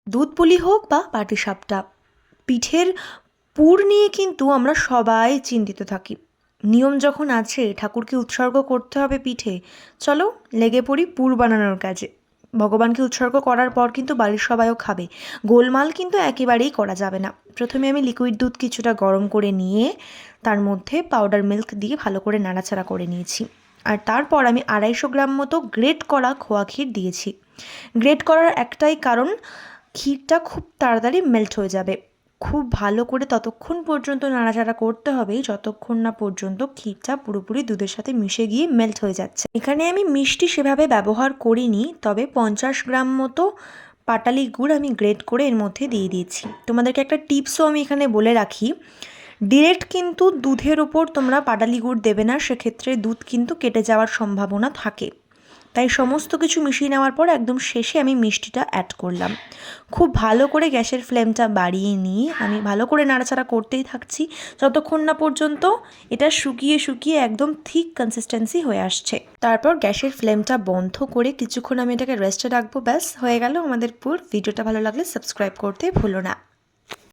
দুধ পুলি হোক বা পাটিসাপটা, পিঠের পুর নিয়ে কিন্তু আমরা সবাই চিন্তিত থাকি। নিয়ম যখন আছে, ঠাকুরকে উৎসর্গ করতে হবে পিঠে, চলো লেগে পড়ি পুর বানানোর কাজে। ভগবানকে উৎসর্গ করার পর কিন্তু বাড়ির সবাইও খাবে। গোলমাল কিন্তু একেবারেই করা যাবে না। প্রথমে আমি লিকুইড দুধ কিছুটা গরম করে নিয়ে তার মধ্যে পাউডার মিল্ক দিয়ে ভালো করে নাড়াচাড়া করে নিয়েছি। আর তারপর আমি 250 গ্রাম মতো গ্রেট করা খোয়া ক্ষীর দিয়েছি। গ্রেট করার একটাই কারণ, ক্ষীরটা খুব তাড়াতাড়ি মেল্ট হয়ে যাবে। খুব ভালো করে ততক্ষণ পর্যন্ত নাড়াচাড়া করতে হবে যতক্ষণ না পর্যন্ত ক্ষীরটা পুরোপুরি দুধের সাথে মিশে গিয়ে মেল্ট হয়ে যাচ্ছে। এখানে আমি মিষ্টি সেভাবে ব্যবহার করিনি, তবে 50 গ্রাম মতো পাটালি গুড় আমি গ্রেট করে এর মধ্যে দিয়ে দিয়েছি। তোমাদেরকে একটা টিপসও আমি এখানে বলে রাখি, ডিরেক্ট কিন্তু দুধের ওপর তোমরা পাটালি গুড় দেবে না, সেক্ষেত্রে দুধ কিন্তু কেটে যাওয়ার সম্ভাবনা থাকে। তাই সমস্ত কিছু মিশিয়ে নেওয়ার পর একদম শেষে আমি মিষ্টিটা অ্যাড করলাম। খুব ভালো করে গ্যাসের ফ্লেমটা বাড়িয়ে নিয়ে আমি ভালো করে নাড়াচাড়া করতেই থাকছি যতক্ষণ না পর্যন্ত এটা শুকিয়ে শুকিয়ে একদম থিক কনসিস্টেন্সি হয়ে আসছে। তারপর গ্যাসের ফ্লেমটা বন্ধ করে কিছুক্ষণ আমি এটাকে রেস্টে রাখবো। ব্যাস হয়ে গেল আমাদের পুর। ভিডিওটা ভালো লাগলে সাবস্ক্রাইব করতে ভুলো না।